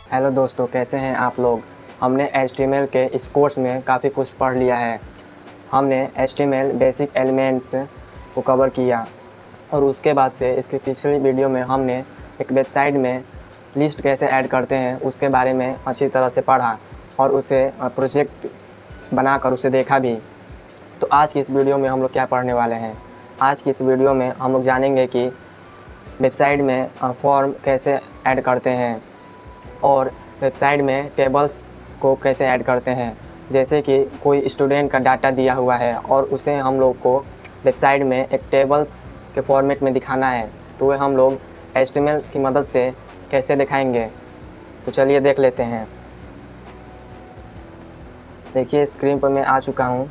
Hello दोस्तों, कैसे हैं आप लोग। हमने HTML के इस कोर्स में काफ़ी कुछ पढ़ लिया है। हमने HTML बेसिक एलिमेंट्स को कवर किया और उसके बाद से इसके पिछली वीडियो में हमने एक वेबसाइट में लिस्ट कैसे ऐड करते हैं उसके बारे में अच्छी तरह से पढ़ा और उसे प्रोजेक्ट बनाकर उसे देखा भी। तो आज की इस वीडियो में हम लोग क्या पढ़ने वाले हैं। आज की इस वीडियो में हम लोग जानेंगे कि वेबसाइट में फॉर्म कैसे ऐड करते हैं और वेबसाइट में टेबल्स को कैसे ऐड करते हैं। जैसे कि कोई स्टूडेंट का डाटा दिया हुआ है और उसे हम लोग को वेबसाइट में एक टेबल्स के फॉर्मेट में दिखाना है, तो वह हम लोग HTML की मदद से कैसे दिखाएंगे। तो चलिए देख लेते हैं। देखिए स्क्रीन पर मैं आ चुका हूँ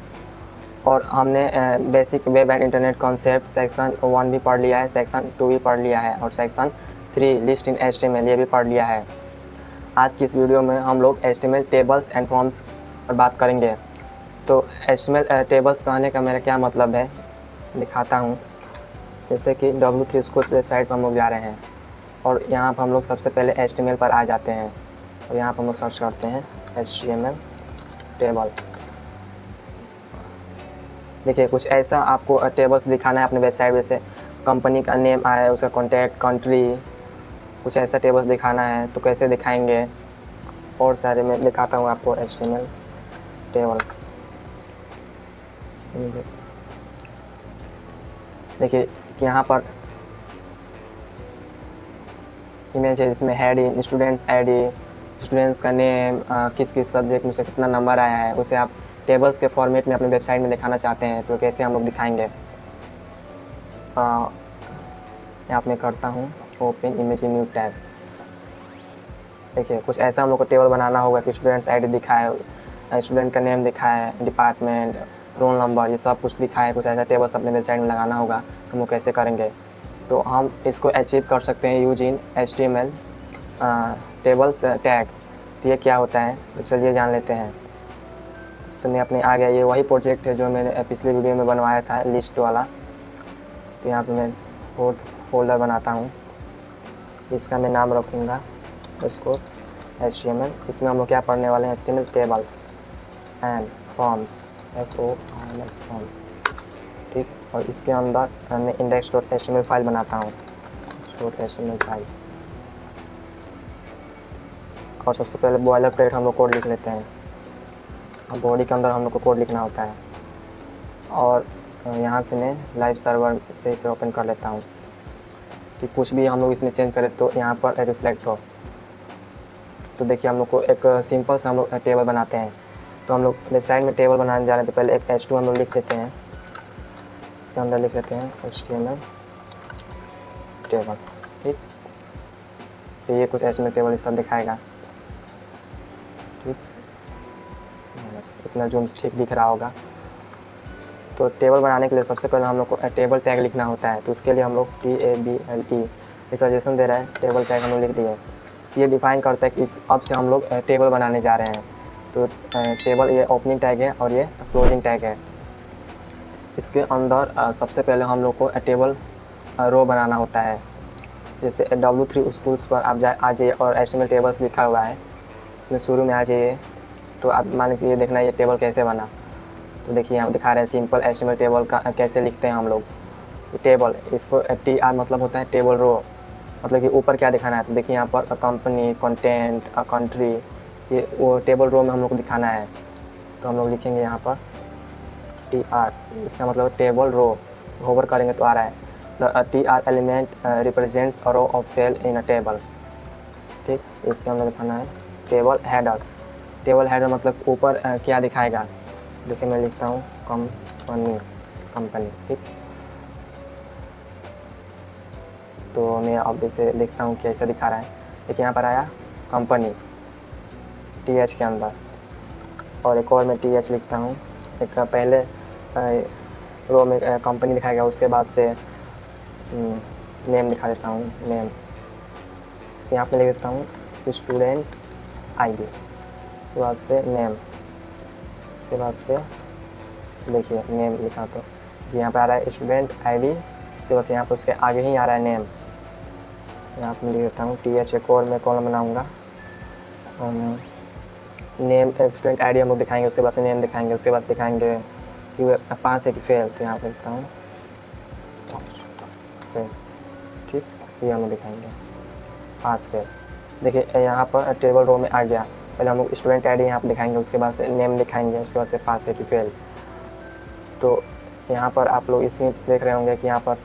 और हमने basic web and internet concept section 1 भी पढ़ लिया है, सेक्शन 2 भी पढ़ लिया है और सेक्शन 3 लिस्ट इन HTML ये भी पढ़ लिया है। आज की इस वीडियो में हम लोग HTML टेबल्स एंड फॉर्म्स पर बात करेंगे। तो HTML टेबल्स कहने का मेरा क्या मतलब है दिखाता हूँ। जैसे कि W3 स्कूल्स वेबसाइट पर हम लोग जा रहे हैं और यहाँ पर हम लोग सबसे पहले HTML पर आ जाते हैं और यहाँ पर हम लोग सर्च करते हैं HTML टेबल। देखिए कुछ ऐसा आपको टेबल्स दिखाना है अपने वेबसाइट में। से कंपनी का नेम आया, उसका कॉन्टैक्ट, कंट्री, कुछ ऐसा टेबल्स दिखाना है तो कैसे दिखाएंगे। और सारे मैं दिखाता हूँ आपको HTML टेबल्स। देखिए कि यहाँ पर इमेज है, इसमें हेड, स्टूडेंट्स ID, स्टूडेंट्स का नेम, किस किस सब्जेक्ट में से कितना नंबर आया है, उसे आप टेबल्स के फॉर्मेट में अपने वेबसाइट में दिखाना चाहते हैं तो कैसे हम लोग दिखाएंगे। यहाँ मैं करता हूँ ओपन इमेज न्यू टैब। देखिए कुछ ऐसा हम लोग को टेबल बनाना होगा कि स्टूडेंट्स ID दिखाए, स्टूडेंट का नेम दिखाए, डिपार्टमेंट, रोल नंबर, ये सब कुछ दिखाए। कुछ ऐसा टेबल्स अपने वेबसाइट में लगाना होगा, हम लोग कैसे करेंगे। तो हम इसको अचीव कर सकते हैं यूजिंग HTML टेबल्स टैग। तो ये क्या होता है तो चलिए जान लेते हैं। तो मैं अपने आ गया, ये वही प्रोजेक्ट है जो मैंने पिछले वीडियो में बनवाया था लिस्ट वाला। तो यहाँ पे मैं फोर्थ फोल्डर बनाता हूँ, इसका मैं नाम रखूँगा उसको HTML। इसमें हम लोग क्या पढ़ने वाले हैं, HTML tables and forms, FORMS forms, ठीक। और इसके अंदर मैं index.html फाइल बनाता हूँ, .html फाइल। और सबसे पहले बॉयलर प्लेट हम लोग कोड लिख लेते हैं और बॉडी के अंदर हम लोग को कोड लिखना होता है। और यहाँ से मैं लाइव सर्वर से इसे ओपन कर लेता हूँ कि कुछ भी हम लोग इसमें चेंज करें तो यहाँ पर रिफ्लेक्ट हो। तो देखिए हम लोग को एक सिंपल सा हम लोग टेबल बनाते हैं। तो हम लोग वेबसाइट में टेबल बनाने जा रहे हैं तो पहले एक H2 हम लोग लिख लेते हैं, इसके अंदर लिख लेते हैं HTML टेबल, ठीक। तो ये कुछ HTML टेबल ये सब दिखाएगा, ठीक। इतना जूम ठीक दिख रहा होगा। तो टेबल बनाने के लिए सबसे पहले हम लोग को टेबल टैग लिखना होता है। तो उसके लिए हम लोग TABLE ये सजेशन दे रहा है, टेबल टैग हम लोग लिख दिए। ये डिफ़ाइन करता है कि इस अब से हम लोग टेबल बनाने जा रहे हैं। तो टेबल ये ओपनिंग टैग है और ये क्लोजिंग टैग है। इसके अंदर सबसे पहले हम लोग को टेबल रो बनाना होता है। जैसे W3 स्कूल्स पर आप आ जाइए और HTML टेबल्स लिखा हुआ है, उसमें शुरू में आ जाइए। तो आप मान लीजिए ये देखना ये टेबल कैसे बना। तो देखिए यहाँ दिखा रहे हैं सिंपल HTML टेबल का कैसे लिखते हैं हम लोग। टेबल इसको TR मतलब होता है टेबल रो, मतलब कि ऊपर क्या दिखाना है। तो देखिए यहाँ पर कंपनी, कंटेंट, कंट्री, ये वो टेबल रो में हम लोग को दिखाना है। तो हम लोग लिखेंगे यहाँ पर TR, इसका मतलब टेबल रो। होवर करेंगे तो आ रहा है the TR element represents a row of cell in a table, ठीक। इसके अंदर दिखाना है टेबल हेडर। टेबल हेडर मतलब ऊपर क्या दिखाएगा। देखिए मैं लिखता हूँ कंपनी, ठीक। तो मैं अब इसे देखता हूँ कैसे दिखा रहा है। देखिए यहाँ पर आया कंपनी TH के अंदर, और एक और मैं TH लिखता हूँ। एक पहले रो में कंपनी दिखाएगा, उसके बाद से नेम दिखा देता हूँ, नेम। यहाँ पे लिख देता हूँ स्टूडेंट ID, उसके बाद से नेम, उसके बाद से देखिए नेम लिखा। तो यहाँ पे आ रहा है स्टूडेंट ID, उसके बाद यहाँ पर उसके आगे ही आ रहा है नेम। यहाँ पे लिख देता हूँ TH। एक और मैं कॉलम बनाऊँगा नेम स्टूडेंट आईडी हम लोग दिखाएंगे, उसके बाद से नेम दिखाएंगे, उसके बाद दिखाएंगे कि पास है कि फेल। तो यहाँ पे लिखता हूँ फेल, ठीक, ये हम लोग दिखाएंगे पास फेल। देखिए यहाँ पर टेबल रो में आ गया। पहले हम लोग स्टूडेंट आईडी यहाँ पर दिखाएंगे, उसके बाद से नेम दिखाएंगे, उसके बाद से पास है कि फेल। तो यहाँ पर आप लोग इसमें देख रहे होंगे कि यहाँ पर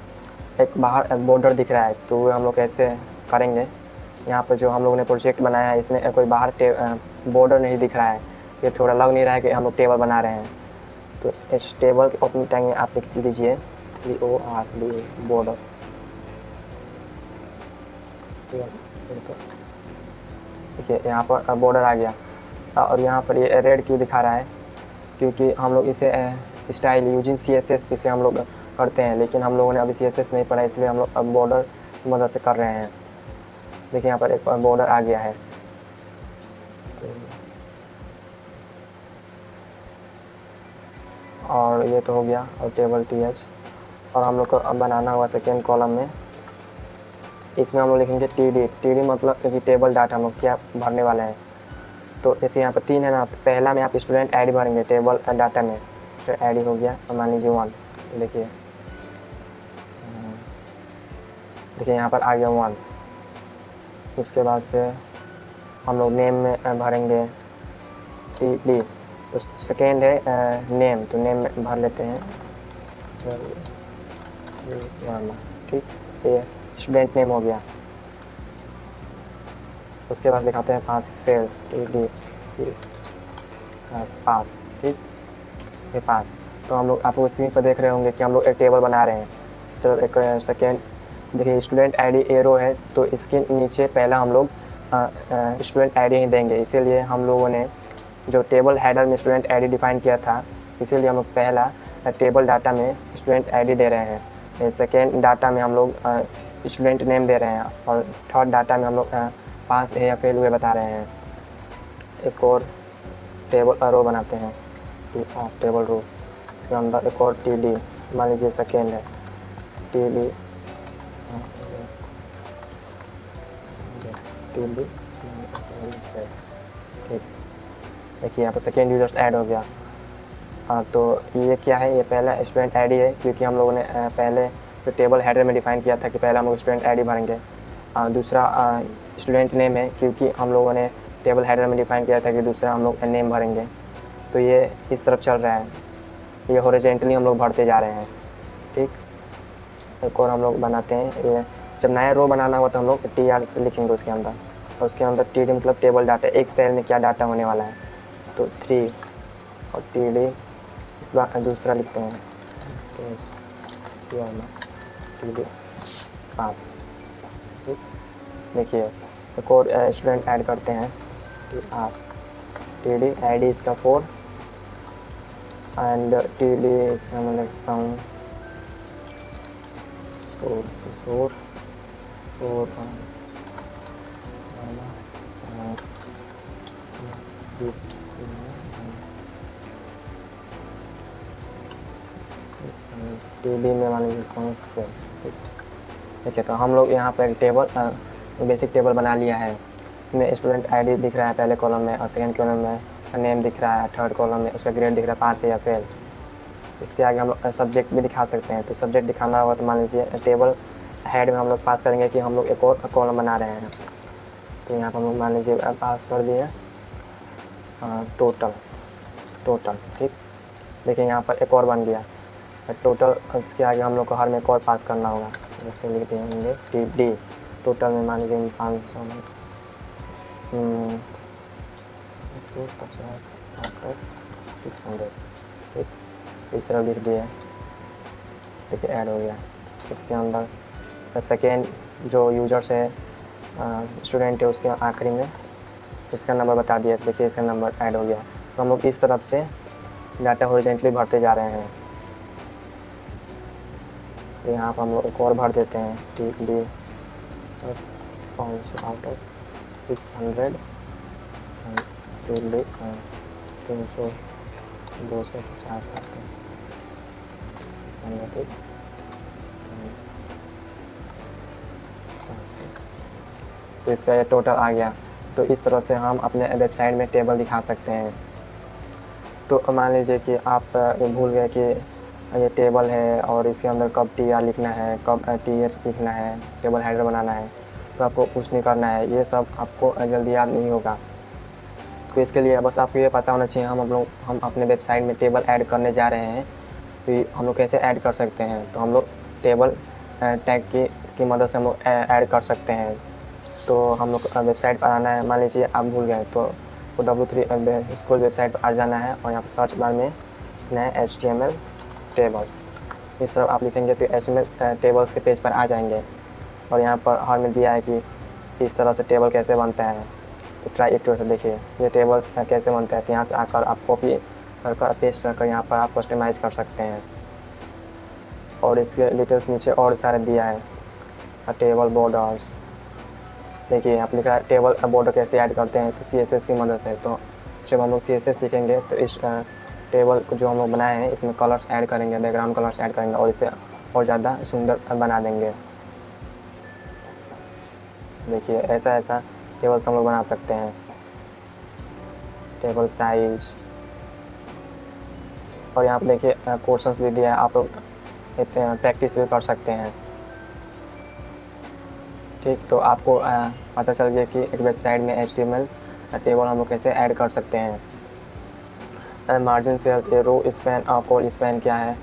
एक बाहर बॉर्डर दिख रहा है, तो वो हम लोग कैसे करेंगे। यहाँ पर जो हम लोगों ने प्रोजेक्ट बनाया है इसमें कोई बाहर बॉर्डर नहीं दिख रहा है, ये थोड़ा लग नहीं रहा है कि हम लोग टेबल बना रहे हैं। तो इस टेबल के ओपनिंग टैग में आप लिख दीजिए BORD बॉर्डर। देखिए यहाँ पर बॉर्डर आ गया। और यहाँ पर ये रेड क्यों दिखा रहा है, क्योंकि हम लोग इसे स्टाइल यूजिंग CSS इसे हम लोग करते हैं, लेकिन हम लोगों ने अभी CSS नहीं पढ़ा, इसलिए हम लोग अब बॉर्डर की मदद से कर रहे हैं। देखिए यहाँ पर एक बॉर्डर आ गया है। और ये तो हो गया, और टेबल TH। और हम लोग को अब बनाना होगा सेकेंड कॉलम में, इसमें हम लोग लिखेंगे TD मतलब कि टेबल डाटा हम लोग क्या भरने वाले हैं। तो जैसे यहाँ पर 3 है ना, तो पहला में आप स्टूडेंट आईडी भरेंगे टेबल डाटा में, स्टूडेंट आईडी हो गया, और मान लीजिए 1। देखिए यहाँ पर आ गया 1। उसके बाद से हम लोग नेम में भरेंगे TD। तो सेकेंड है नेम, तो नेम में भर लेते हैं, ठीक, ये स्टूडेंट नेम हो गया। उसके बाद दिखाते हैं पास फेल, TD पास, ठीक, ये पास। तो हम लोग आप लोग स्क्रीन पर देख रहे होंगे कि हम लोग एक टेबल बना रहे हैं। इस तरह एक सेकेंड देखिए स्टूडेंट आईडी एरो है, तो इसके नीचे पहला हम लोग स्टूडेंट आईडी ही देंगे। इसीलिए हम लोगों ने जो टेबल हेडर में स्टूडेंट आईडी डिफाइन किया था, इसीलिए हम लोग पहला टेबल डाटा में स्टूडेंट आईडी दे रहे हैं, सेकेंड डाटा में हम लोग स्टूडेंट नेम दे रहे हैं, और थर्ड डाटा में हम लोग पास है या फेल हुए बता रहे हैं। एक और टेबल रो बनाते हैं, टेबल रो, इसके अंदर एक और TD, मान लीजिए सेकेंड है TD, ठीक। देखिए यहाँ पर सेकेंड यूजर्स ऐड हो गया। तो ये क्या है, ये पहला स्टूडेंट आईडी है, क्योंकि हम लोगों ने पहले जो टेबल हेडर में डिफाइन किया था कि पहला हम लोग स्टूडेंट आईडी भरेंगे। दूसरा स्टूडेंट नेम है, क्योंकि हम लोगों ने टेबल हेडर में डिफाइन किया था कि दूसरा हम लोग नेम भरेंगे। तो ये इस तरफ चल रहा है, ये हॉरिजॉन्टली हम लोग भरते जा रहे हैं, ठीक। एक और हम लोग बनाते हैं, ये जब नया रो बनाना हुआ तो हम लोग TR से लिखेंगे उसके अंदर, और उसके अंदर TD मतलब टेबल डाटा, एक सेल में क्या डाटा होने वाला है। तो 3 और TD, इस बार दूसरा लिखते हैं TD पास, ठीक। देखिए एक और स्टूडेंट ऐड करते हैं, TD आईडी इसका 4 एंड TD इसका मैं लिखता हूँ 4 TD में मान लीजिए कौन से, ठीक है। तो हम लोग यहाँ पर एक टेबल बेसिक टेबल बना लिया है। इसमें स्टूडेंट आईडी दिख रहा है पहले कॉलम में, और सेकंड कॉलम में नेम दिख रहा है, थर्ड कॉलम में उसका ग्रेड दिख रहा है, पास है या फेल। इसके आगे हम लोग सब्जेक्ट भी दिखा सकते हैं। तो सब्जेक्ट दिखाना होगा तो मान लीजिए टेबल हेड में हम लोग पास करेंगे कि हम लोग एक और कॉलम बना रहे हैं। तो यहाँ पर हम लोग मान लीजिए पास कर दिए टोटल, ठीक। देखिए यहाँ पर एक और बन गया टोटल, इसके आगे हम लोग को हर में एक और पास करना होगा। जैसे लिख देंगे TD, टोटल में मान लीजिए 500 में 600, ठीक। इस तरह लिख दिया, देखिए ऐड हो गया। इसके अंदर सेकेंड जो यूजर्स है स्टूडेंट है, उसके आखिरी में उसका नंबर बता दिया, देखिए इसका नंबर ऐड हो गया। तो हम लोग इस तरफ से डाटा हॉरिजॉन्टली भरते जा रहे हैं। तो यहाँ पर हम लोग एक और भर देते हैं TD 500 आउट ऑफ 600, TD 300 250 तो इसका ये टोटल आ गया। तो इस तरह से हम अपने वेबसाइट में टेबल दिखा सकते हैं। तो मान लीजिए कि आप भूल गए कि ये टेबल है और इसके अंदर कब TR लिखना है, कब TH लिखना है, टेबल हेडर बनाना है, तो आपको कुछ नहीं करना है, ये सब आपको जल्दी याद नहीं होगा। तो इसके लिए बस आपको ये पता होना चाहिए हम अपने वेबसाइट में टेबल ऐड करने जा रहे हैं, तो हम लोग कैसे ऐड कर सकते हैं। तो हम लोग टेबल टैग की मदद से हम लोग ऐड कर सकते हैं। तो हम लोग वेबसाइट पर आना है, मान लीजिए आप भूल गए तो W3 स्कूल वेबसाइट पर आ जाना है और यहाँ पर सर्च बार में नए HTML टेबल्स इस तरफ आप लिखेंगे तो HTML टेबल्स के पेज पर आ जाएंगे। और यहाँ पर हर में दिया है कि इस तरह से टेबल कैसे बनता है। तो ट्राई इट से देखिए ये टेबल्स कैसे बनता है। तो यहाँ से आकर आप कॉपी कर पेस्ट कर यहाँ पर आप कस्टमाइज़ कर सकते हैं। और इसके डिटेल्स नीचे और सारे दिया है। टेबल बॉर्डर्स देखिए आप लिखा है टेबल बॉर्डर कैसे ऐड करते हैं, तो CSS की मदद से। तो जब हम लोग CSS सीखेंगे तो इस टेबल को जो हम लोग बनाए हैं इसमें कलर्स ऐड करेंगे, बैकग्राउंड कलर्स ऐड करेंगे और इसे और ज़्यादा सुंदर बना देंगे। देखिए ऐसा टेबल्स हम लोग बना सकते हैं। टेबल साइज और यहाँ पर देखिए क्वेश्चंस भी दिया है, आप लोग प्रैक्टिस भी कर सकते हैं। ठीक, तो आपको पता चल गया कि एक वेबसाइट में HTML टेबल हम लोग कैसे ऐड कर सकते हैं। मार्जिन से रो स्पैन और कॉल स्पैन क्या है,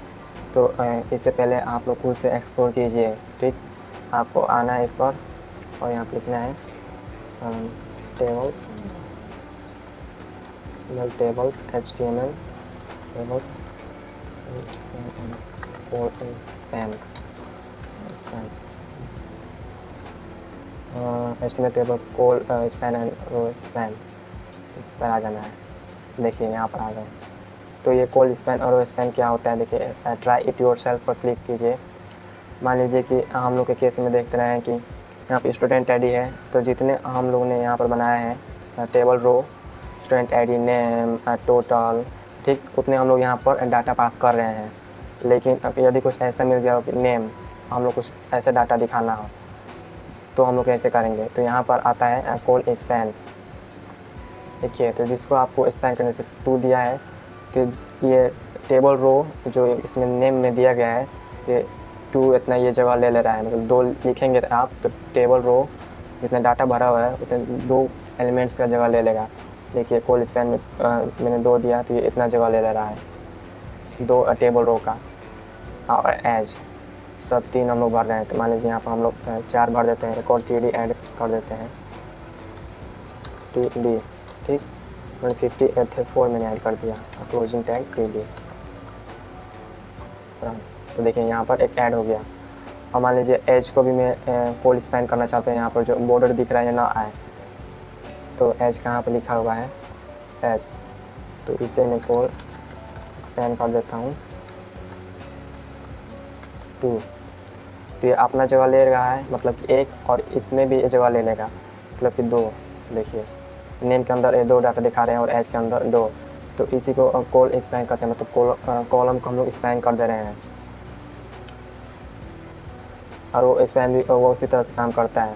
तो इससे पहले आप लोग खुद से एक्सप्लोर कीजिए। ठीक, आपको आना है इस पर और यहाँ पर लिखना है tables HTML tables span HTML table col span and row span, इस पर आ जाना है। देखिए यहाँ पर आ गए। तो ये कॉल स्पैन और रो स्पैन क्या होता है, देखिए ट्राई इट योरसेल्फ पर क्लिक कीजिए। मान लीजिए कि हम लोग के केस में देखते रहे हैं कि यहाँ पे स्टूडेंट ID है, तो जितने हम लोग ने यहाँ पर बनाया है table row student ID name total, ठीक, उतने हम लोग यहाँ पर डाटा पास कर रहे हैं। लेकिन यदि कुछ ऐसा मिल गया हो कि नेम हम लोग कुछ ऐसा डाटा दिखाना हो, तो हम लोग कैसे करेंगे। तो यहाँ पर आता है कॉल स्पैन। देखिए तो जिसको आपको स्पैन करने से 2 दिया है, तो ये टेबल रो जो इसमें नेम में दिया गया है कि 2 इतना ये जगह ले रहा है, मतलब 2 लिखेंगे तो आप तो टेबल रो जितना डाटा भरा हुआ है उतने 2 एलिमेंट्स का जगह ले लेगा। देखिए कॉल स्पैन में मैंने 2 दिया तो ये इतना जगह ले रहा है 2 टेबल रो का। और एज सब 3 हम लोग भर रहे हैं, तो मान लीजिए यहाँ पर हम लोग 4 भर देते हैं, रिकॉर्ड TD ऐड कर देते हैं TD, ठीक, 154 मैंने ऐड कर दिया, क्लोजिंग टैग TD। तो देखिए यहाँ पर एक ऐड हो गया। और मान लीजिए एज को भी मैं कॉल स्पैन करना चाहते हैं, यहाँ पर जो बॉर्डर दिख रहा है ना आए, तो एज कहाँ पर लिखा हुआ है एज, तो इसे मैं कॉल स्पैन कर देता हूँ 2। तो ये अपना जगह ले रहा है, मतलब कि 1, और इसमें भी जगह ले लेगा, मतलब कि 2। देखिए नेम के अंदर 2 डाटा दिखा रहे हैं और एज के अंदर 2, तो इसी को कॉल स्पैन करते हैं, मतलब कॉलम को हम लोग स्पैन कर दे रहे हैं। और वो स्पैन भी वो उसी तरह से काम करता है।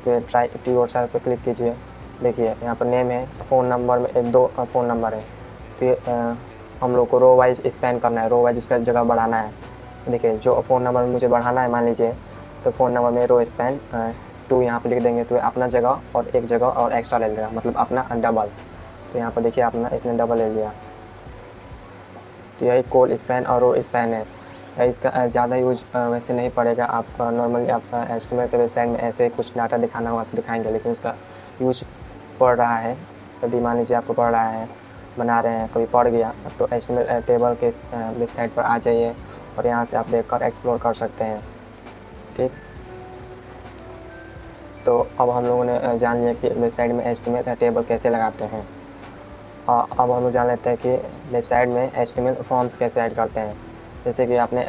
तो ट्राई इट योरसेल्फ पे क्लिक कीजिए। देखिए यहाँ पर नेम है, फ़ोन नंबर में 2 फ़ोन नंबर है, तो ये हम लोग को रो वाइज स्पैन करना है, रो वाइज उसका जगह बढ़ाना है। देखिए जो फ़ोन नंबर मुझे बढ़ाना है मान लीजिए, तो फ़ोन नंबर में रो स्पैन 2 यहाँ पर लिख देंगे, तो अपना जगह और एक जगह और एक्स्ट्रा ले लेगा, मतलब अपना डबल। तो यहाँ पर देखिए अपना इसने डबल ले लिया। तो यही कॉल स्पैन और रो स्पैन है। इसका ज़्यादा यूज वैसे नहीं पड़ेगा, आप नॉर्मली आपका HTML के वेबसाइट में ऐसे कुछ डाटा दिखाना होगा तो दिखाएंगे, लेकिन उसका यूज पड़ रहा है। यदि मान लीजिए आपको पड़ रहा है, बना रहे हैं, कभी पड़ गया, तो HTML टेबल के वेबसाइट पर आ जाइए और यहाँ से आप देखकर एक्सप्लोर कर सकते हैं। ठीक, तो अब हम लोगों ने जान लिया कि वेबसाइट में HTML टेबल कैसे लगाते हैं। और अब हम लोग जान लेते हैं कि वेबसाइट में HTML फॉर्म्स कैसे ऐड करते हैं। जैसे कि आपने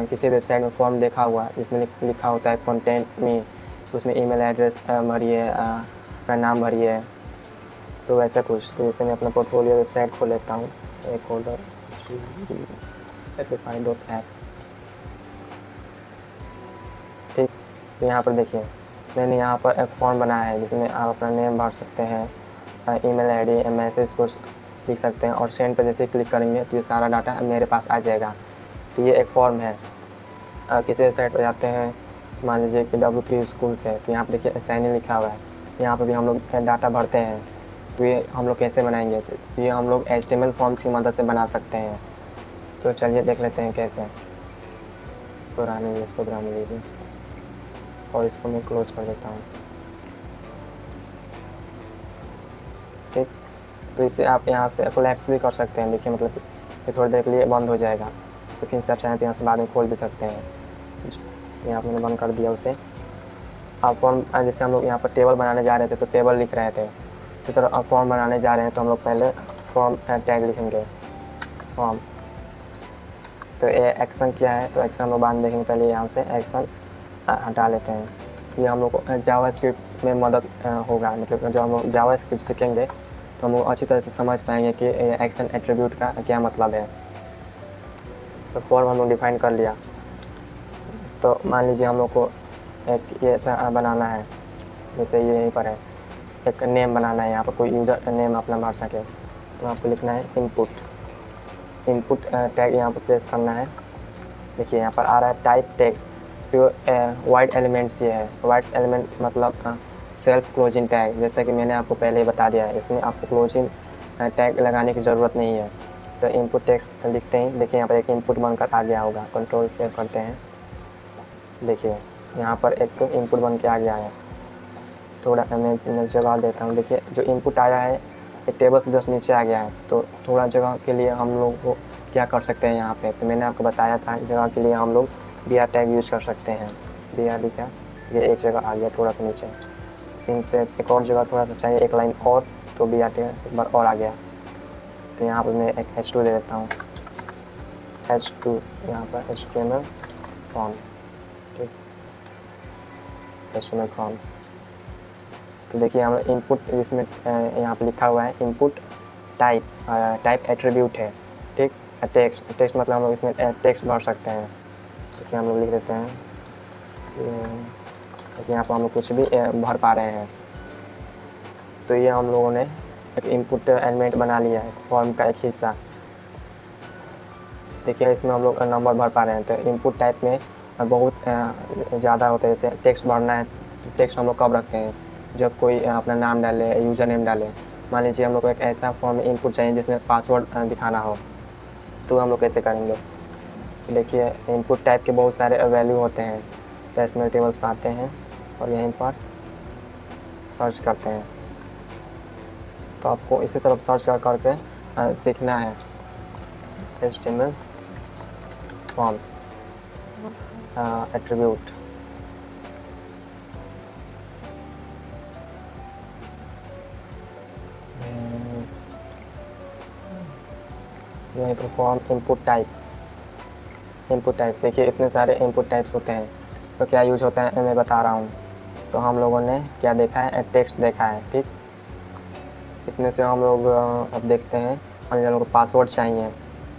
किसी वेबसाइट में फॉर्म देखा हुआ जिसमें लिखा होता है कंटेंट में, उसमें ईमेल एड्रेस भरिए, अपना नाम भरिए, तो वैसा कुछ। तो जैसे मैं अपना पोर्टफोलियो वेबसाइट खोल लेता हूँ, एक होल्डर .app। ठीक, तो यहाँ पर देखिए मैंने यहाँ पर एक फॉर्म बनाया है जिसमें आप अपना नेम भर सकते हैं, ईमेल आईडी, मैसेज कुछ लिख सकते हैं और सेंड पर जैसे क्लिक करेंगे तो ये सारा डाटा मेरे पास आ जाएगा। तो ये एक फॉर्म है। किसी वेबसाइट पर जाते हैं, मान लीजिए कि W3 स्कूल से, तो यहाँ पर देखिए असाइनी लिखा हुआ है, यहाँ पर भी हम लोग डाटा भरते हैं। तो ये हम लोग कैसे बनाएंगे, तो ये हम लोग HTML फॉर्म्स की मदद से बना सकते हैं। तो चलिए देख लेते हैं कैसे। इसको रहने दीजिए, इसको रहने दीजिए और इसको मैं क्लोज कर देता हूँ। ठीक, तो इसे आप यहाँ से कोलैप्स भी कर सकते हैं। देखिए मतलब ये थोड़ी देर के लिए बंद हो जाएगा। इसे फिर से आप चाहें तो यहाँ से बाद में खोल भी सकते हैं। यहाँ मैंने बंद कर दिया उसे। आप फॉर्म, जैसे हम लोग यहाँ पर टेबल बनाने जा रहे थे तो टेबल लिख रहे थे, इसी तरह आप फॉर्म बनाने जा रहे हैं तो हम लोग पहले फॉर्म टैग लिखेंगे, फॉर्म। तो ये एक्शन क्या है, तो एक्शन हम लोग बाद में देखेंगे, पहले यहाँ से एक्शन हटा लेते हैं। ये हम लोग को जावास्क्रिप्ट में मदद होगा। मतलब जब हम लोग जावास्क्रिप्ट सीखेंगे तो हम लोग अच्छी तरह से समझ पाएंगे कि एक्शन एट्रीब्यूट का क्या मतलब है। तो फॉर्म हम लोग डिफाइन कर लिया। तो मान लीजिए हम लोग को एक ये ऐसा बनाना है, जैसे ये यहीं पर है, एक नेम बनाना है, यहाँ पर कोई यूज़र नेम अपना भर सके। तो आपको लिखना है इनपुट टैग यहाँ पर प्लेस करना है। देखिए यहाँ पर आ रहा है टाइप टेक्स्ट। तो वाइड एलिमेंट्स ये है, वाइड एलिमेंट मतलब सेल्फ क्लोजिंग टैग, जैसा कि मैंने आपको पहले ही बता दिया है। इसमें आपको क्लोजिंग टैग लगाने की ज़रूरत नहीं है। तो इनपुट टेक्स्ट लिखते ही देखिए यहाँ पर एक इनपुट बनकर आ गया होगा। कंट्रोल सेव करते हैं, देखिए यहाँ पर एक इनपुट बन के आ गया है। थोड़ा मैं जगह देता हूँ। देखिए जो इनपुट आया है एक टेबल से जस्ट नीचे आ गया है। तो थोड़ा जगह के लिए हम लोग को क्या कर सकते हैं यहाँ पे, तो मैंने आपको बताया था जगह के लिए हम लोग BR टैग यूज़ कर सकते हैं। BR लिखा, ये एक जगह आ गया थोड़ा सा नीचे, इनसे एक और जगह थोड़ा सा चाहिए, एक लाइन और, तो BR टैग एक बार और आ गया। तो यहाँ पर मैं एक H2 ले लेता हूँ, H2 यहाँ पर HTML फॉर्म्स, ठीक, HTML फॉर्म्स। तो देखिए हम इनपुट, इसमें यहाँ पे लिखा हुआ है इनपुट टाइप एट्रीब्यूट है, ठीक। टेक्स्ट मतलब हम लोग इसमें टेक्स्ट भर सकते हैं। देखिए हम लोग लिख देते हैं, देखिए यहाँ पर हम लोग कुछ भी भर पा रहे हैं। तो ये हम लोगों ने एक इनपुट एलिमेंट बना लिया है, फॉर्म का एक हिस्सा। देखिए इसमें हम लोग नंबर भर पा रहे हैं। तो इनपुट टाइप में बहुत ज़्यादा होता है। जैसे टेक्स्ट भरना है, तो टेक्स्ट हम लोग कब रखते हैं, जब कोई अपना नाम डाले, यूज़र नेम डाले। मान लीजिए हम लोग को एक ऐसा फॉर्म इनपुट चाहिए जिसमें पासवर्ड दिखाना हो, तो हम लोग कैसे करेंगे। देखिए इनपुट टाइप के बहुत सारे वैल्यू होते हैं। HTML टेबल्स पर आते हैं और यहीं पर सर्च करते हैं। तो आपको इसी तरफ सर्च करके सीखना है HTML फॉर्म्स एट्रीब्यूट। यहीं पर form input types, input type. देखिए इतने सारे इनपुट टाइप्स होते हैं। तो क्या यूज होता है मैं बता रहा हूँ। तो हम लोगों ने क्या देखा है, टेक्स्ट देखा है, ठीक। इसमें से हम लोग अब देखते हैं, हम लोगों को पासवर्ड चाहिए।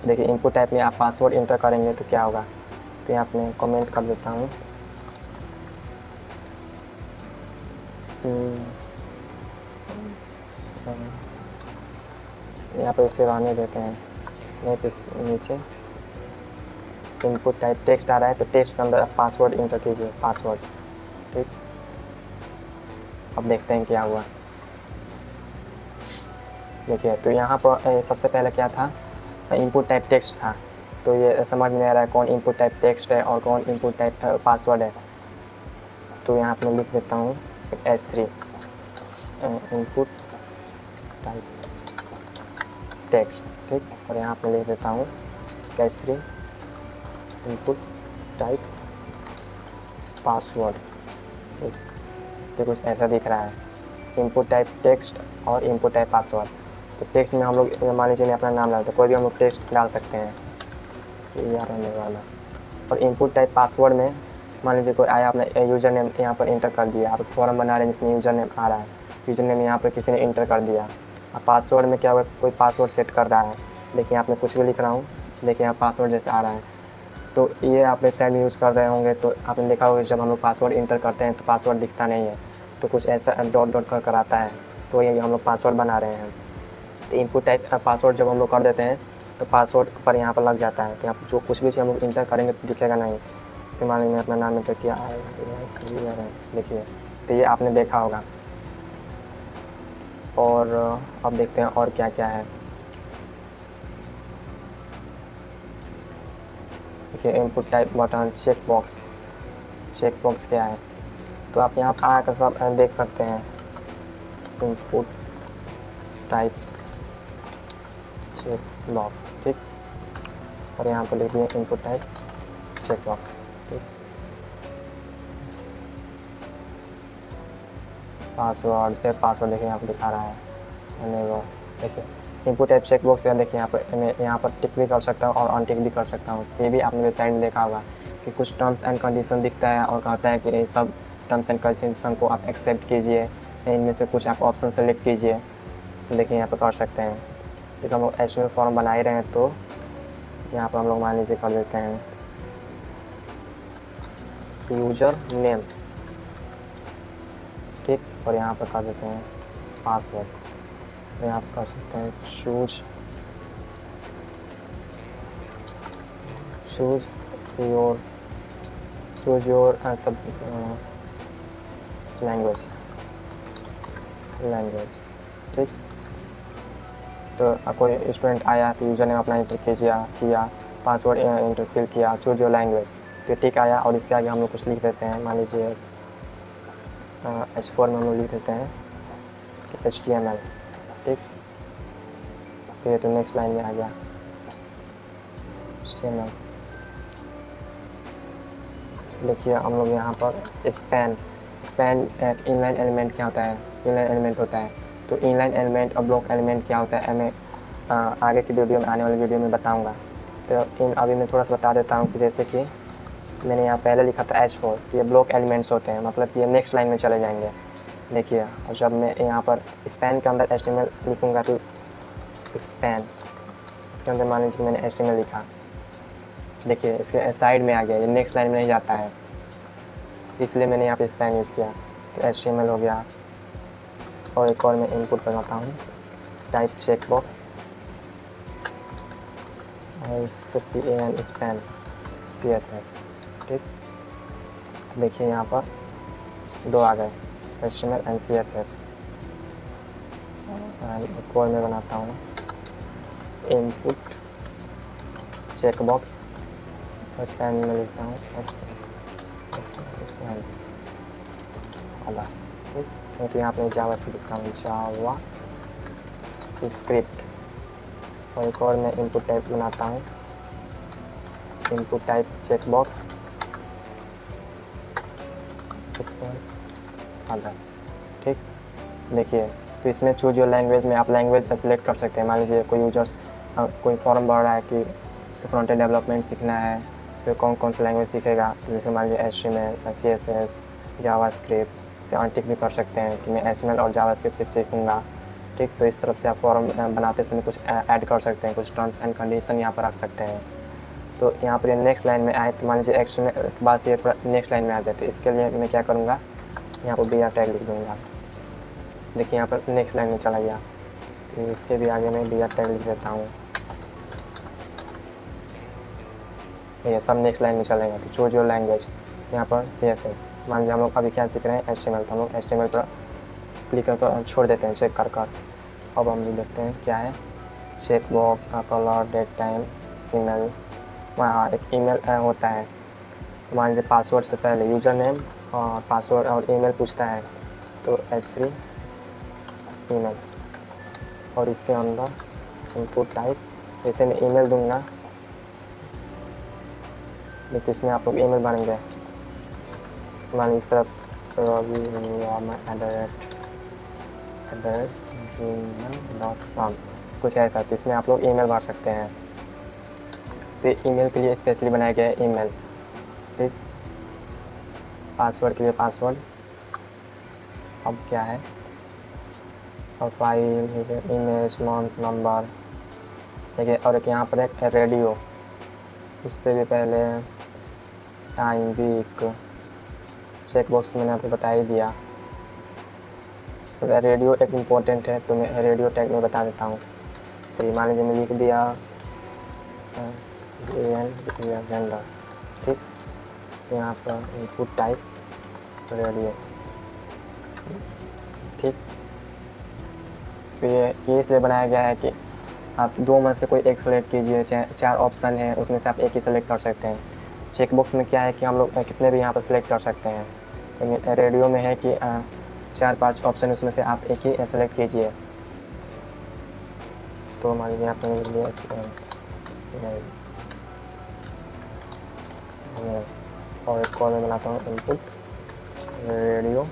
देखिए इनपुट टाइप में आप पासवर्ड इंटर करेंगे तो क्या होगा। तो यहाँ पे कमेंट कर देता हूँ, यहाँ पे इसे रहने देते हैं, नहीं तो नीचे इनपुट टाइप टेक्स्ट आ रहा है, तो टेक्स्ट के अंदर आप पासवर्ड इंटर कीजिए, पासवर्ड, ठीक। अब देखते हैं क्या हुआ। देखिए तो यहाँ पर सबसे पहले क्या था, इनपुट टाइप टेक्स्ट था। तो ये समझ में आ रहा है कौन इनपुट टाइप टेक्स्ट है और कौन इनपुट टाइप पासवर्ड है। तो यहाँ पर मैं लिख देता हूँ S3 इनपुट टाइप टेक्स्ट, ठीक। और यहाँ पर लिख देता हूँ S3 इनपुट टाइप पासवर्ड, ठीक। तो कुछ ऐसा दिख रहा है, इनपुट टाइप टेक्स्ट और इनपुट टाइप पासवर्ड। तो टेक्स्ट में हम लोग मान लीजिए मैं अपना नाम डालते हैं, कोई भी हम लोग टेक्स्ट डाल सकते हैं, ये रहने वाला। और इनपुट टाइप पासवर्ड में मान लीजिए कोई आया, अपना यूज़र नेम यहाँ पर इंटर कर दिया। आप फॉर्म बना रहे हैं जिसमें यूज़र नेम आ रहा है, यूज़र नेम यहाँ पर किसी ने इंटर कर दिया। अब पासवर्ड में क्या हुआ, कोई पासवर्ड सेट कर रहा है। देखिए यहाँ पर कुछ भी लिख रहा हूँ, देखिए यहाँ पासवर्ड जैसे आ रहा है। तो ये आप वेबसाइट में यूज़ कर रहे होंगे तो आपने देखा होगा जब हम लोग पासवर्ड इंटर करते हैं तो पासवर्ड दिखता नहीं है, तो कुछ ऐसा डॉट डॉट कर आता है, तो ये हम लोग पासवर्ड बना रहे हैं। तो इनपुट टाइप पासवर्ड जब हम लोग कर देते हैं तो पासवर्ड पर यहाँ पर लग जाता है, तो यहाँ पर जो कुछ भी चीज़ हम लोग इंटर करेंगे तो दिखेगा नहीं। जैसे मान लीजिए मैं अपना नाम इंटर किया देखिए, तो ये आपने देखा होगा। और अब देखते हैं और क्या क्या है। देखिए input type button, check box क्या है, तो आप यहाँ पर आकर सब देख सकते हैं। इनपुट टाइप चेक बॉक्स, ठीक, और यहाँ पर लिखिए इनपुट टाइप चेक बॉक्स, ठीक। पासवर्ड से पासवर्ड देखिए यहाँ पर दिखा रहा है, वो देखिए इनपुट टाइप चेक बॉक्स है। देखिए मैं यहाँ पर टिक भी कर सकता हूँ और अनटिक भी कर सकता हूँ। ये भी आपने वेबसाइट में देखा होगा कि कुछ टर्म्स एंड कंडीशन दिखता है और कहता है कि सब टर्म्स एंड कंडीशन को आप एक्सेप्ट कीजिए, इनमें से कुछ आप ऑप्शन सेलेक्ट कीजिए। तो देखिए यहाँ पर कर सकते हैं। देखिए हम लोग HTML फॉर्म बना ही रहे हैं, तो यहाँ पर हम लोग मान लीजिए कर देते हैं यूजर नेम, ठीक, और यहाँ पर कर देते हैं पासवर्ड। तो यहाँ पर कर सकते हैं चूज योर सब लैंग्वेज, ठीक। तो कोई स्टूडेंट आया तो यूज़र ने अपना इंटर किया, पासवर्ड इंटर फिल किया, चूज योर लैंग्वेज, तो ठीक आया। और इसके आगे हम लोग कुछ लिख देते हैं, मान लीजिए H4 में हम लोग लिख देते हैं HTML, ठीक। तो ये तो नेक्स्ट लाइन में आ गया HTML। देखिए हम लोग यहाँ पर स्पैन इनलाइन एलिमेंट क्या होता है, इनलाइन एलिमेंट होता है। तो इनलाइन एलिमेंट और ब्लॉक एलिमेंट क्या होता है मैं आगे की वीडियो में, आने वाली वीडियो में बताऊँगा। तो अभी मैं थोड़ा सा बता देता हूँ कि जैसे कि मैंने यहाँ पहले लिखा था H4, तो ये ब्लॉक एलिमेंट्स होते हैं, मतलब कि ये नेक्स्ट लाइन में चले जाएंगे। देखिए, और जब मैं यहाँ पर स्पैन के अंदर HTML लिखूँगा तो स्पैन, इसके अंदर मान लीजिए मैंने HTML लिखा, देखिए इसके साइड में आ गया, ये नेक्स्ट लाइन में नहीं जाता है, इसलिए मैंने यहाँ पे स्पैन यूज़ किया। तो HTML हो गया। और एक और मैं इनपुट बनाता हूँ type check box SPAN span CSS, ठीक। देखिए यहाँ पर दो आ गए HTML एंड CSS। एक और मैं बनाता हूँ इनपुट चेक बॉक्स, स्पैन में लिखता हूँ स्पैन आधा, ठीक। तो यहाँ पर जावा स्क्रिप्ट लिखता हूँ जावा स्क्रिप्ट। और एक और मैं इनपुट टाइप बनाता हूँ input type check box span आधा, ठीक। देखिए तो इसमें चूज योर लैंग्वेज में आप लैंग्वेज सेलेक्ट कर सकते हैं। मान लीजिए कोई यूजर्स कोई फॉर्म भर रहा है कि फ्रंट एंड डेवलपमेंट सीखना है, तो कौन सी लैंग्वेज सीखेगा, जैसे मान लीजिए HTML CSS जावा स्क्रिप्ट से अनटिक भी कर सकते हैं कि मैं HTML और जावा स्क्रिप्ट सिर्फ सीखूँगा, ठीक। तो इस तरफ से आप फॉर्म बनाते समय कुछ ऐड कर सकते हैं, कुछ टर्म्स एंड कंडीशन यहाँ पर रख सकते हैं। तो यहाँ पर नेक्स्ट लाइन में आए तो मान लीजिए HTML के बाद से नेक्स्ट लाइन में आ जाते, इसके लिए मैं क्या करूँगा, यहाँ पर BR टैग लिख दूँगा। देखिए यहाँ पर नेक्स्ट लाइन में चला गया, तो इसके भी आगे मैं BR टैग लिख देता हूँ, ये सब नेक्स्ट लाइन में चलेगा। तो चूज योर लैंग्वेज, यहाँ पर CSS। मान लीजिए हम लोग अभी क्या सीख रहे हैं HTML, तो हम लोग HTML पर क्लिक कर छोड़ देते हैं चेक कर। अब हम लोग देखते हैं क्या है, check box colour date time email, वहाँ एक ईमेल होता है। तो मान लीजिए पासवर्ड से पहले यूज़र नेम और पासवर्ड और ईमेल पूछता है, तो H3 ईमेल। और इसके अंदर इनपुट टाइप, जैसे मैं ईमेल दूंगा, लेकिन इसमें आप लोग ईमेल भरेंगे, मान लीजिए इस तरफ gmail.com कुछ ऐसा, तो इसमें आप लोग ईमेल भर सकते हैं। तो ईमेल के लिए स्पेशली बनाया गया है ईमेल, ठीक। पासवर्ड के लिए पासवर्ड, अब क्या है, और फाइल इमेज मंथ नंबर, देखिए। और एक यहाँ पर एक रेडियो, उससे भी पहले टाइम, वीक, चेक बॉक्स मैंने आपको बता ही दिया। तो रेडियो एक इम्पोर्टेंट है, तो मैं रेडियो टैग में बता देता हूँ। तो मान लीजिए मैं लिख दिया जेंडर, ठीक। तो यहाँ पर इनपुट टाइप रेडियो, ठीक। तो ये इसलिए बनाया गया है कि आप दो में से कोई एक सेलेक्ट कीजिए, चाहे 4 ऑप्शन है उसमें से आप एक ही सेलेक्ट कर सकते हैं। चेक बॉक्स में क्या है कि हम लोग कितने भी यहाँ पर सेलेक्ट कर सकते हैं, लेकिन रेडियो में है कि 4-5 ऑप्शन उसमें से आप एक ही सेलेक्ट कीजिए। तो मान लीजिए आपने लिख लिया और एक कॉल में बनाता हूँ इनपुट रेडियो,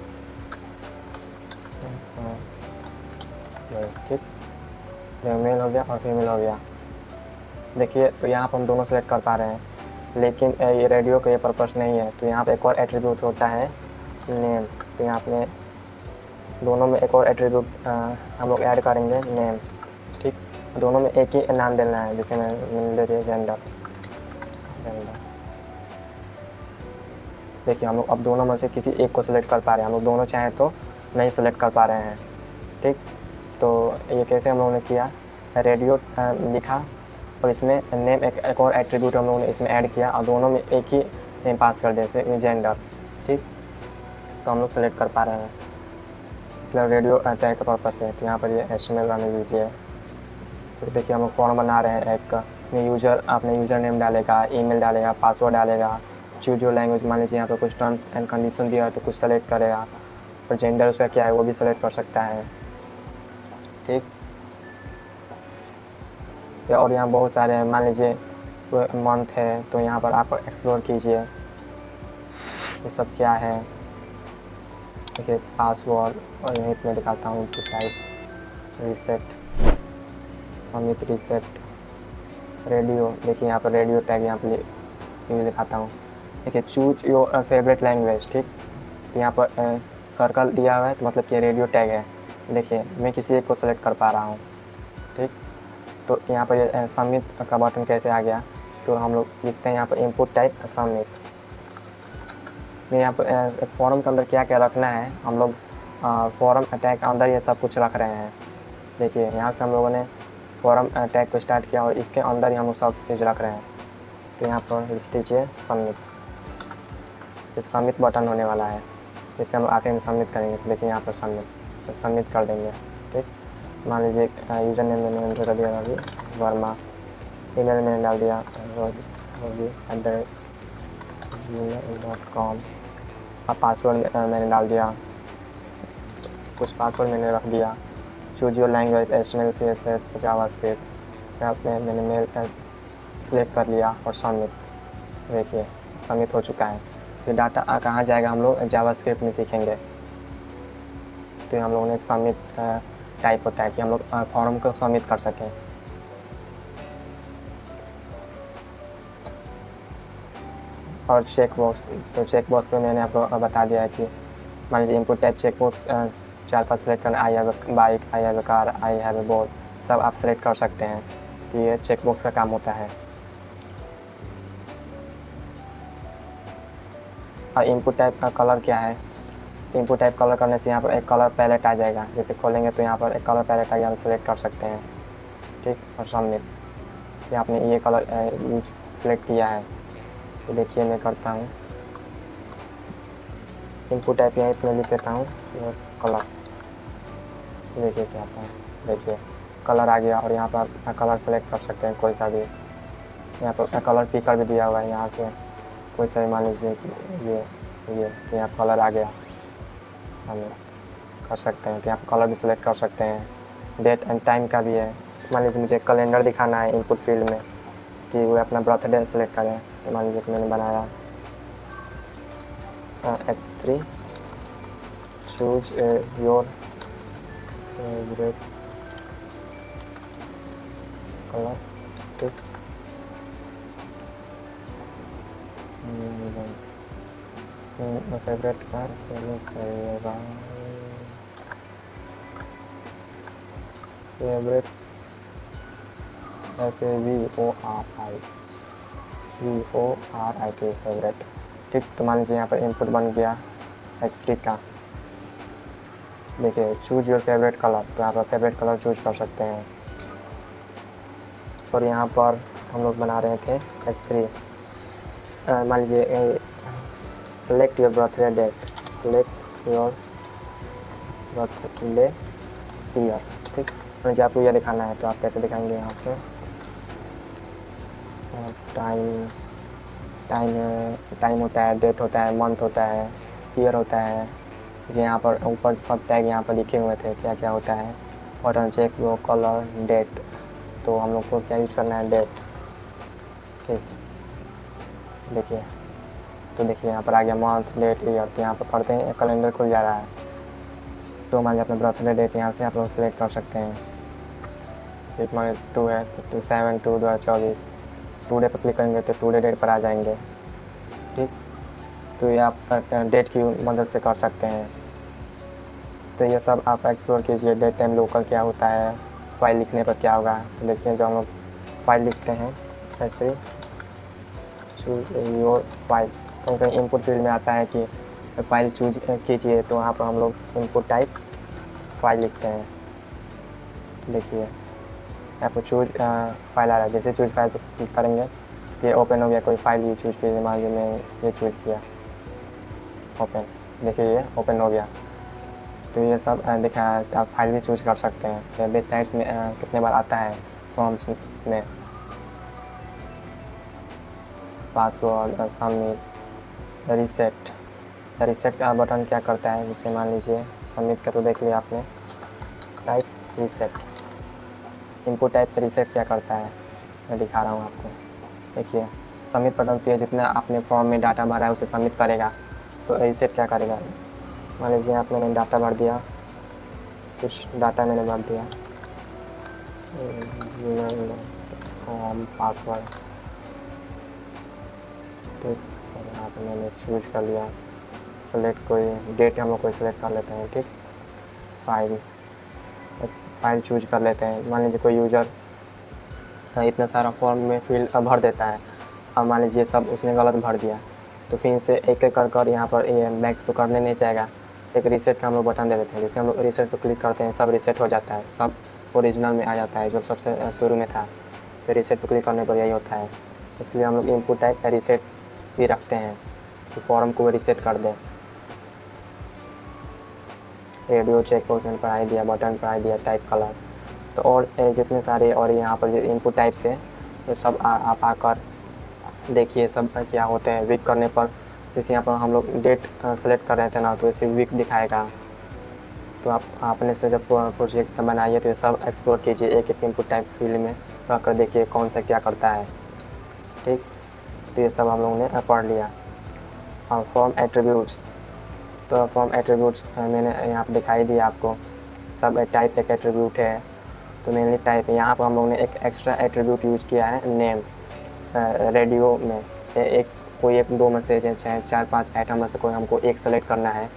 ठीक। मेल हो गया और फीमेल हो गया। देखिए तो यहाँ पर हम दोनों सेलेक्ट कर पा रहे हैं, लेकिन ये रेडियो का ये पर्पस नहीं है। तो यहाँ पे एक और एट्रीब्यूट होता है नेम। तो यहाँ पे दोनों में एक और एट्रीब्यूट हम लोग ऐड करेंगे नेम, ठीक। दोनों में एक ही नाम देना है, जैसे मैंने दे दिया जेंडर। देखिए हम लोग अब दोनों में से किसी एक को सिलेक्ट कर पा रहे हैं, हम लोग दोनों चाहें तो नहीं सेलेक्ट कर पा रहे हैं, ठीक। तो ये कैसे हम लोगों ने किया, रेडियो लिखा और इसमें नेम एक और एट्रीब्यूट हम लोगों ने इसमें ऐड किया और दोनों में एक ही नेम पास कर दिया, जैसे जेंडर, ठीक। तो हम लोग सेलेक्ट कर पा रहे हैं, इसलिए रेडियो टैग का पर्पस है। तो यहाँ पर ये HTML रहने दीजिए। तो देखिए हम लोग फॉर्म बना रहे हैं एक, आपने यूज़र नेम डालेगा, ईमेल डालेगा, पासवर्ड डालेगा, चूज योर लैंग्वेज। मान लीजिए यहाँ पर कुछ टर्म्स एंड कंडीशन दिया है तो कुछ सेलेक्ट करेगा, और जेंडर उसका क्या है वो भी सेलेक्ट कर सकता है, ठीक। और यहाँ बहुत सारे, मान लीजिए मंथ है तो यहाँ पर आप एक्सप्लोर कीजिए ये सब क्या है। देखिए पासवर्ड, और यहीं पर दिखाता हूँ input type, reset, submit, reset, radio. देखिए यहाँ पर रेडियो टैग यहाँ पर ये दिखाता हूँ। देखिए चूज योर फेवरेट लैंग्वेज, ठीक। तो यहाँ पर सर्कल दिया हुआ है तो मतलब कि रेडियो टैग है। देखिए मैं किसी एक को सेलेक्ट कर पा रहा हूँ, ठीक। तो यहाँ पर ये सबमिट का बटन कैसे आ गया, तो हम लोग लिखते हैं यहाँ पर इनपुट टाइप सबमिट। मैं यहाँ पर फॉर्म के अंदर क्या क्या रखना है, हम लोग फॉर्म टैग के अंदर ये सब कुछ रख रहे हैं। देखिए यहाँ से हम लोगों ने फॉर्म टैग को स्टार्ट किया और इसके अंदर ही हम लोग सब चीज़ रख रहे हैं। तो यहाँ पर लिख दीजिए सबमिट, एक सबमिट बटन होने वाला है, इससे हम आखिर में सबमिट करेंगे। तो देखिए यहाँ पर सबमिट, तो सबमिट कर देंगे, ठीक। मान लीजिए यूज़र नेम मैंने एंटर कर दिया रवि वर्मा, ईमेल मैंने डाल दिया rovi@gmail.com, अब पासवर्ड मैंने डाल दिया, कुछ पासवर्ड मैंने रख दिया। Choose your language HTML CSS JavaScript, मैंने मेल सेलेक्ट कर लिया और सबमिट। देखिए सबमिट हो चुका है। तो डाटा कहाँ जाएगा हम लोग जावास्क्रिप्ट में सीखेंगे। तो हम लोगों ने एक सबमिट टाइप होता है कि हम लोग फॉर्म को सबमिट कर सकें। और चेक बॉक्स, तो चेक बॉक्स पे मैंने आपको बता दिया है कि मान लीजिए input type check box 4-5 select करना, I have a bike, I have a car, I have a ball, सब आप सेलेक्ट कर सकते हैं। तो ये चेक बॉक्स का काम होता है। और इनपुट टाइप का कलर क्या है, इनपुट टाइप कलर करने से यहाँ पर एक कलर पैलेट आ जाएगा। जैसे खोलेंगे तो यहाँ पर एक कलर पैलेट आ गया, सेलेक्ट कर सकते हैं, ठीक। और सबमिट, ये आपने ये कलर यूज सेलेक्ट किया है। तो देखिए मैं करता हूँ इनपुट टाइप, यहाँ इतना लिख देता हूँ कलर, देखिए क्या आता है। देखिए कलर आ गया और यहाँ पर कलर सेलेक्ट कर सकते हैं कोई सा भी। यहाँ पर कलर पिकर भी दिया हुआ है, यहाँ से कोई सा भी मान लीजिए ये यहाँ कलर आ गया, हम कर सकते हैं। तो यहाँ पर कलर भी सेलेक्ट कर सकते हैं। डेट एंड टाइम का भी है, मान लीजिए मुझे कैलेंडर दिखाना है इनपुट फील्ड में कि वो अपना बर्थडे सेलेक्ट करें। तो मान लीजिए कि मैंने बनाया H3, choose your favourite colour, ठीक। फेवरेट का फेवरेट FAVORI, VORIT फेवरेट। ठीक, तो मान लीजिए यहाँ पर इनपुट बन गया H3 का। देखिए चूज योर फेवरेट कलर, तो यहाँ पर फेवरेट कलर चूज कर सकते हैं। और यहाँ पर हम लोग बना रहे थे H3, मान लीजिए select your birthday date, select your birthday year. ठीक, मुझे आपको यह दिखाना है तो आप कैसे दिखाएंगे, यहाँ पे टाइम होता है, डेट होता है, मंथ होता है, ईयर होता है। यहाँ पर ऊपर सब टैग यहाँ पर लिखे हुए थे क्या क्या होता है। बटन चेक वो कलर डेट, तो हम लोग को क्या यूज करना है, डेट। ठीक, देखिए तो देखिए यहाँ पर आ गया मंथ डेट ईयर। तो यहाँ पर पढ़ते हैं कैलेंडर खुल जा रहा है। तो मान लीजिए अपना बर्थडे डेट यहाँ से आप लोग सेलेक्ट कर सकते हैं। एक मान 2 है तो 7/2/2024, टुडे पर क्लिक करेंगे तो टुडे डेट पर आ जाएंगे। ठीक, तो ये आप डेट की मदद से कर सकते हैं। तो ये सब आप एक्सप्लोर कीजिए। डेट टाइम लोकल क्या होता है, फाइल लिखने पर क्या होगा। तो देखिए जो हम लोग फाइल लिखते हैं H3 चूज योर फाइल, तो कहीं इनपुट फील्ड में आता है कि फाइल चूज कीजिए, तो वहाँ पर हम लोग इनपुट टाइप फाइल लिखते हैं। तो देखिए आपको चूज फाइल आ रहा है, जैसे चूज फाइल पर क्लिक करेंगे ये ओपन हो गया। कोई फाइल ये चूज कीजिए, मान लीजिए मैं ये चूज किया, ओपन, देखिए ये ओपन हो गया। तो ये सब देखा, आप फाइल भी चूज कर सकते हैं। वेबसाइट्स में कितने बार आता है फॉर्म्स में, पासवर्ड, सबमिट, रीसेट का बटन क्या करता है, जैसे मान लीजिए सबमिट का तो देख लिया आपने, type reset, input type reset क्या करता है मैं दिखा रहा हूँ आपको। देखिए सबमिट बटन पे जितना आपने फॉर्म में डाटा भरा है उसे सबमिट करेगा। तो रीसेट क्या करेगा, मान लीजिए आप मैंने डाटा भर दिया, कुछ डाटा मैंने भर दिया, पासवर्ड, ठीक, यहाँ पर मैंने चूज कर लिया, सेलेक्ट कोई डेट हम लोग कोई सेलेक्ट कर लेते हैं। ठीक, फाइल चूज कर लेते हैं। मान लीजिए कोई यूज़र इतना सारा फॉर्म में फील्ड भर देता है, अब मान लीजिए सब उसने गलत भर दिया, तो फिर से एक एक कर यहाँ पर ये बैक तो करने नहीं चाहेगा। एक रीसेट का हम लोग बटन दे देते हैं, जैसे हम लोग रीसेट पर क्लिक करते हैं सब रीसेट हो जाता है, सब ओरिजिनल में आ जाता है जो सबसे शुरू में था। तो रीसेट पर क्लिक करने पर यही होता है, इसलिए हम लोग इनपुट टाइप रीसेट भी रखते हैं तो फॉर्म को रीसेट कर दें। रेडियो चेक बॉक्स मैंने पढ़ाई दिया, बटन पढ़ाई दिया, टाइप कलर, तो और जितने सारे और यहाँ पर इनपुट टाइप से तो सब आप आकर देखिए सब क्या होते हैं। वीक करने पर जैसे यहाँ पर हम लोग डेट सेलेक्ट कर रहे थे ना, तो ऐसे वीक दिखाएगा। तो आप अपने से जब प्रोजेक्ट बनाइए तो ये सब एक्सप्लोर कीजिए, एक एक इनपुट टाइप फील्ड में रखकर देखिए कौन सा क्या करता है। ठीक, तो ये सब हम लोगों ने पढ़ लिया। और फॉर्म एट्रीब्यूट्स, तो फॉर्म एट्रीब्यूट्स मैंने यहाँ पर दिखाई दिया आपको, सब टाइप एक एट्रीब्यूट है। तो मेनली टाइप है, यहाँ पर हम लोगों ने एक एक्स्ट्रा एट्रीब्यूट यूज किया है नेम। रेडियो में कोई एक दो में से चाहे 4-5 आइटम में से कोई हमको एक सेलेक्ट करना है,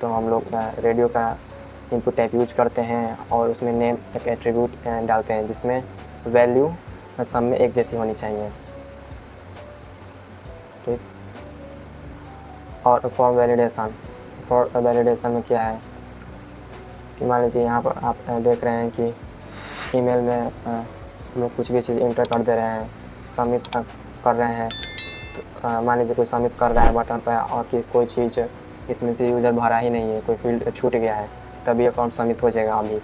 तो हम लोग रेडियो का इनपुट टाइप यूज करते हैं और उसमें नेम एक एट्रीब्यूट डालते हैं जिसमें वैल्यू सब में एक जैसी होनी चाहिए। ठीक, और फॉर्म वैलिडेशन में क्या है कि मान लीजिए यहाँ पर आप देख रहे हैं कि ईमेल में हम लोग कुछ भी चीज़ इंटर कर दे रहे हैं, सबमिट कर रहे हैं, तो मान लीजिए कोई सबमिट कर रहा है बटन पर और कि कोई चीज़ इसमें से यूज़र भरा ही नहीं है, कोई फील्ड छूट गया है, तभी ये फॉर्म सबमिट हो जाएगा अभी।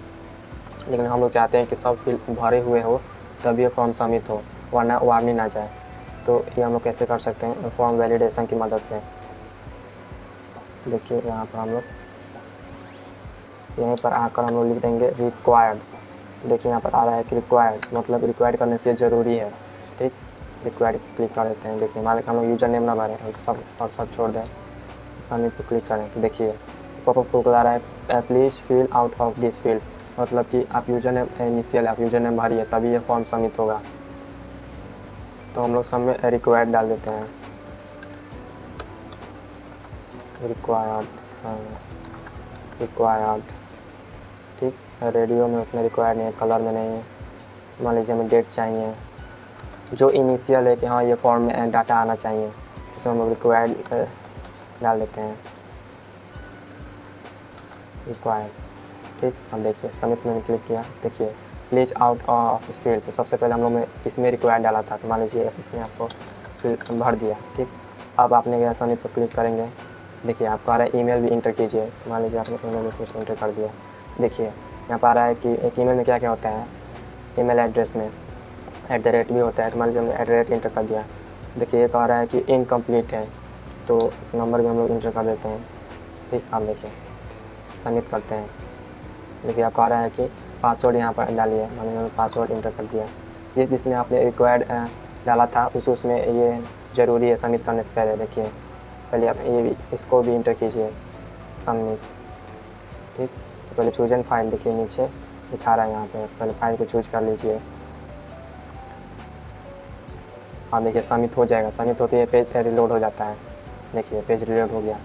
लेकिन हम लोग चाहते हैं कि सब फील्ड भरे हुए हो तभी ये फॉर्म सबमिट हो, वरना वार्निंग ना जाए। तो ये हम लोग कैसे कर सकते हैं, फॉर्म वैलिडेशन की मदद से। देखिए यहाँ पर हम लोग यहीं पर आकर हम लोग लिख देंगे रिक्वायर्ड। देखिए यहाँ पर आ रहा है कि रिक्वायर्ड, मतलब रिक्वायर्ड करने से ज़रूरी है। ठीक, रिक्वायर्ड क्लिक कर देते हैं। देखिए मान लें हम लोग यूजर नेम ना भरें और सब छोड़ दें, सबमिट पर क्लिक करें तो देखिए पॉपअप खुल आ रहा है, please fill out of this field, मतलब कि आप यूजर नेम इनिशियल आप यूजर नेम भरिए तभी ये फॉर्म सबमिट होगा। तो हम लोग सब में रिक्वायर्ड डाल देते हैं, रिक्वायर्ड। ठीक, रेडियो में उतना रिक्वायर्ड नहीं है, कलर में नहीं है। मान लीजिए हमें डेट चाहिए, जो इनिशियल है कि हाँ ये फॉर्म में डाटा आना चाहिए, उसमें हम लोग रिक्वायर्ड डाल देते हैं, रिक्वायर्ड। ठीक, अब देखिए सबमिट मैंने क्लिक किया, देखिए प्लीज आउट ऑफ इस फील्ड। तो सबसे पहले हम लोग ने इसमें रिक्वायर्ड डाला था, तो मान लीजिए इसने आपको फिर भर दिया। ठीक, अब आपने क्या सबमिट पर क्लिक करेंगे, देखिए आपको आ रहा है ईमेल भी इंटर कीजिए। मान लीजिए आपने ईमेल में कुछ इंटर कर दिया, देखिए यहाँ पर आ रहा है कि एक ईमेल में क्या क्या होता है, ईमेल एड्रेस में @ भी होता है। तो मान लीजिए हमने @ इंटर कर दिया, देखिए एक आ रहा है कि इनकम्प्लीट है, तो नंबर भी हम लोग इंटर कर देते हैं। ठीक, आप देखिए सबमिट करते हैं, देखिए आपको आ रहा है कि पासवर्ड यहाँ पर डालिए। मैंने पासवर्ड इंटर कर दिया, जिसने आपने रिक्वायर्ड डाला था उसमें ये ज़रूरी है सबमिट करने से पहले। देखिए पहले आप ये इसको भी इंटर कीजिए, सबमिट। ठीक, तो पहले चूज एन फाइल, देखिए नीचे दिखा रहा है यहाँ पे, पहले फाइल को चूज कर लीजिए। हाँ देखिए सबमिट हो जाएगा, सबमिट होते ही पेज रिलोड हो जाता है, देखिए पेज रिलोड हो गया।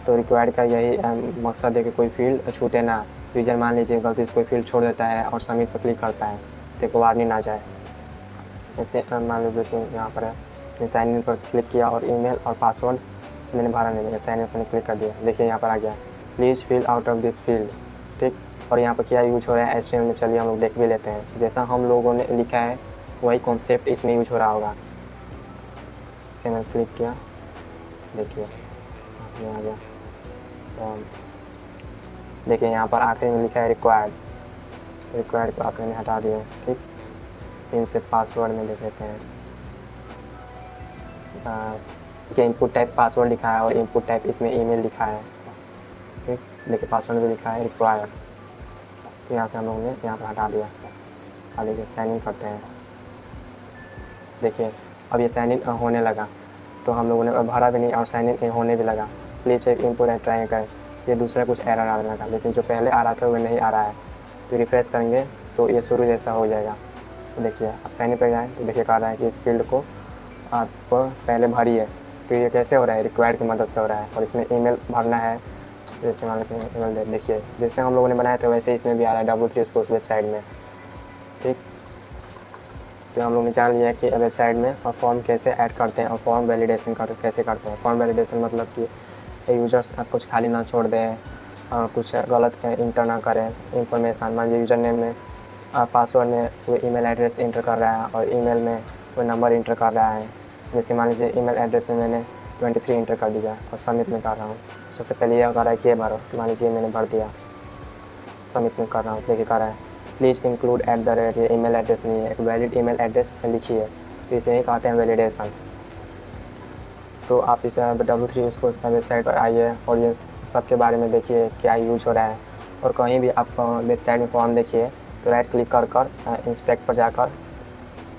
तो रिक्वायर्ड का यही मकसद है कि कोई फील्ड छूटे ना। यूजर मान लीजिए गलती से कोई फील्ड छोड़ देता है और सबमिट पर क्लिक करता है तो एक वार्निंग ना जाए। जैसे मान लीजिए कि यहाँ पर मैंने साइन इन पर क्लिक किया और ईमेल और पासवर्ड मैंने भरा नहीं, मैंने साइन इन पर क्लिक कर दिया, देखिए यहाँ पर आ गया please fill out of this field. ठीक, और यहाँ पर क्या यूज हो रहा है HTML में, चलिए हम लोग देख भी लेते हैं। जैसा हम लोगों ने लिखा है वही कॉन्सेप्ट इसमें यूज हो रहा होगा। इसे मैंने क्लिक किया, देखिए आ गया, देखिए यहाँ पर आखिरी में लिखा है रिक्वायर्ड, रिक्वायर्ड को आखिरी में हटा दिया। ठीक, इनसे पासवर्ड में देख लेते हैं, कि इनपुट टाइप पासवर्ड लिखा है और इनपुट टाइप इसमें ईमेल लिखा है। ठीक, देखिए पासवर्ड में लिखा है रिक्वायर्ड, तो यहाँ से हम लोगों ने यहाँ पर हटा दिया। अब देखिए साइन इन करते हैं, देखिए अब ये साइन इन होने लगा, तो हम लोगों ने भरा भी नहीं और साइन इन होने भी लगा। Please check input and try करें, ये दूसरा कुछ एरर आने लगा, लेकिन जो पहले आ रहा था वो नहीं आ रहा है। तो रिफ्रेश करेंगे तो ये शुरू जैसा हो जाएगा। तो देखिए अब साइन इन पर जाएँ तो देखिए कह रहा है कि इस फील्ड को आप पहले भरिए। तो ये कैसे हो रहा है, रिक्वायर्ड की मदद से हो रहा है। और इसमें ईमेल भरना है, जैसे मान लीजिए ईमेल देखिए जैसे हम लोगों ने बनाया था वैसे इसमें भी आ रहा है W3 स्कोर्स वेबसाइट में। ठीक, तो हम लोग ने जान लिया कि वेबसाइट में फॉर्म कैसे ऐड करते हैं और फॉर्म वैलिडेशन कैसे करते हैं। फॉर्म वैलिडेशन मतलब कि यूजर्स कुछ खाली ना छोड़ दें, कुछ गलत इंटर ना करें इंफॉर्मेशन। मान लीजिए यूज़र नेम में पासवर्ड में वो ईमेल एड्रेस इंटर कर रहा है और ईमेल में वो नंबर इंटर कर रहा है। जैसे मान लीजिए ईमेल एड्रेस में मैंने 23 इंटर कर दिया और सबमिट में कर रहा हूँ। सबसे पहले यह कर रहा है कि ये भरो, मान लीजिए मैंने भर दिया, सबमिट में कर रहा हूँ, देखिए कर रहा है प्लीज़ इंक्लूड @ ये ईमेल एड्रेस नहीं है, एक वैलिड ईमेल एड्रेस लिखिए, तो इसे ही कहते हैं वैलिडेशन। तो आप इस W3 उसको उसका वेबसाइट पर आइए और ये सब के बारे में देखिए क्या यूज हो रहा है। और कहीं भी आप वेबसाइट में फॉर्म देखिए तो राइट क्लिक कर इंस्पेक्ट पर जाकर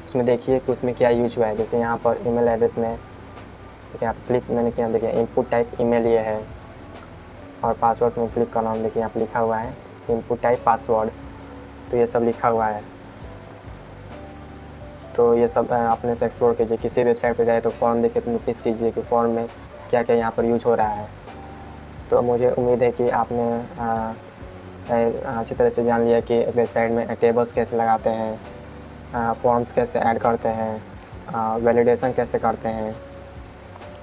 उसमें देखिए कि उसमें क्या यूज हुआ है। जैसे यहाँ पर ईमेल एड्रेस में देखिए आप क्लिक मैंने किया, देखिए इनपुट टाइप ईमेल ये है और पासवर्ड में क्लिक कर रहा हूँ, देखिए यहाँ पर लिखा हुआ है इनपुट टाइप पासवर्ड, तो ये सब लिखा हुआ है। तो ये सब अपने से एक्सप्लोर कीजिए, किसी वेबसाइट पर जाए तो फॉर्म देखे तो नोटिस कीजिए कि फॉर्म में क्या क्या यहाँ पर यूज हो रहा है। तो मुझे उम्मीद है कि आपने अच्छी तरह से जान लिया कि वेबसाइट में टेबल्स कैसे लगाते हैं, फॉर्म्स कैसे ऐड करते हैं, वैलिडेशन कैसे करते हैं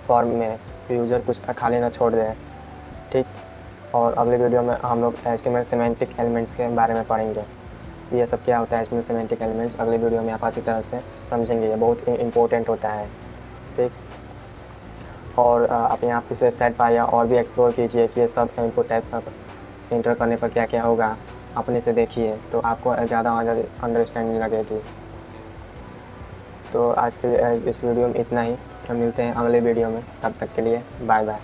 फॉर्म में, यूज़र कुछ खाली ना छोड़ दे। ठीक, और अगले वीडियो में हम लोग HTML सिमेंटिक एलिमेंट्स के बारे में पढ़ेंगे, ये सब क्या होता है HTML सिमेंटिक एलिमेंट्स। अगले वीडियो में आप अच्छी तरह से समझेंगे, ये बहुत इंपॉर्टेंट होता है। ठीक, और आप यहाँ इस वेबसाइट पर आइए और भी एक्सप्लोर कीजिए कि ये सब इनपुट टाइप इंटर करने पर क्या क्या होगा, अपने से देखिए तो आपको ज़्यादा अंडरस्टैंडिंग लगेगी। तो आज के इस वीडियो में इतना ही, हम मिलते हैं अगले वीडियो में, तब तक के लिए बाय बाय।